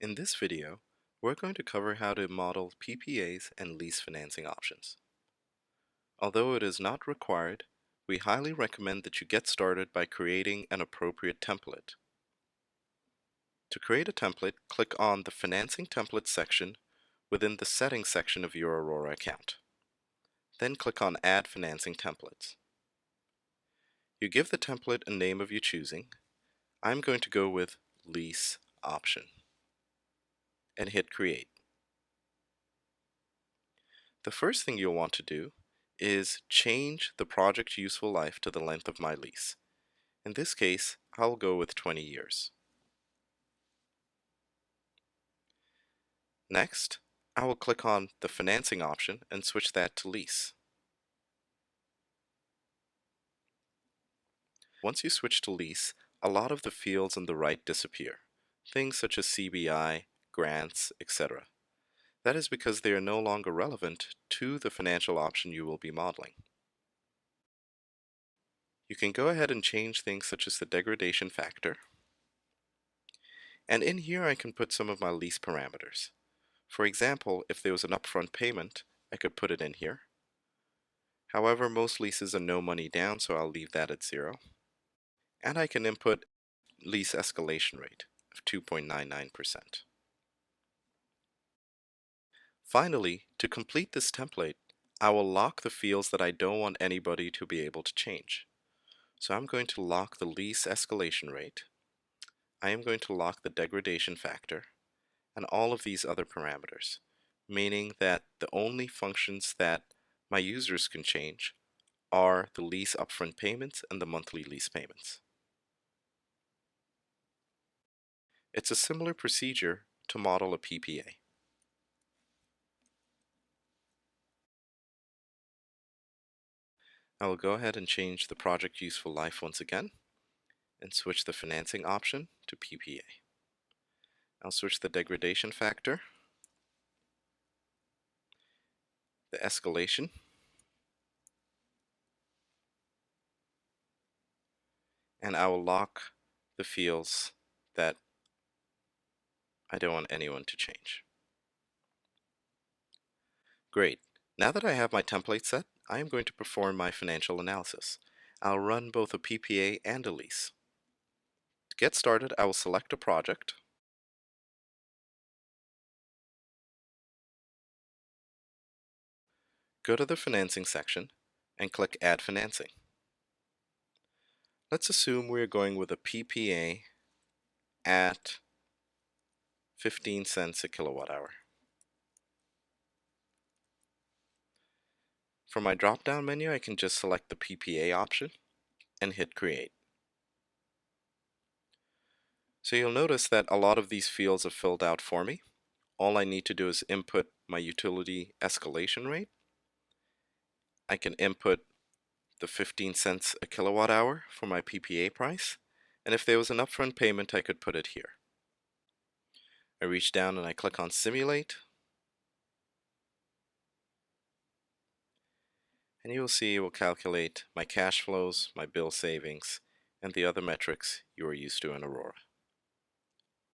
In this video, we're going to cover how to model PPAs and lease financing options. Although it is not required, we highly recommend that you get started by creating an appropriate template. To create a template, click on the Financing Templates section within the Settings section of your Aurora account. Then click on Add Financing Templates. You give the template a name of your choosing. I'm going to go with Lease Option and hit Create. The first thing you'll want to do is change the project useful life to the length of my lease. In this case, I'll go with 20 years. Next, I will click on the financing option and switch that to lease. Once you switch to lease, a lot of the fields on the right disappear, things such as CBI, grants, etc. That is because they are no longer relevant to the financial option you will be modeling. You can go ahead and change things such as the degradation factor, and in here I can put some of my lease parameters. For example, if there was an upfront payment, I could put it in here. However, most leases are no money down, so I'll leave that at 0. And I can input lease escalation rate of 2.99%. Finally, to complete this template, I will lock the fields that I don't want anybody to be able to change. So I'm going to lock the lease escalation rate. I am going to lock the degradation factor and all of these other parameters, meaning that the only functions that my users can change are the lease upfront payments and the monthly lease payments. It's a similar procedure to model a PPA. I will go ahead and change the project useful life once again and switch the financing option to PPA. I'll switch the degradation factor, the escalation, and I will lock the fields that I don't want anyone to change. Great. Now that I have my template set, I am going to perform my financial analysis. I'll run both a PPA and a lease. To get started, I will select a project, go to the financing section, and click Add Financing. Let's assume we're going with a PPA at 15 cents a kilowatt hour. For my drop-down menu, I can just select the PPA option and hit Create. So you'll notice that a lot of these fields are filled out for me. All I need to do is input my utility escalation rate. I can input the 15 cents a kilowatt hour for my PPA price, and if there was an upfront payment, I could put it here. I reach down and I click on Simulate, and you will see it will calculate my cash flows, my bill savings, and the other metrics you are used to in Aurora.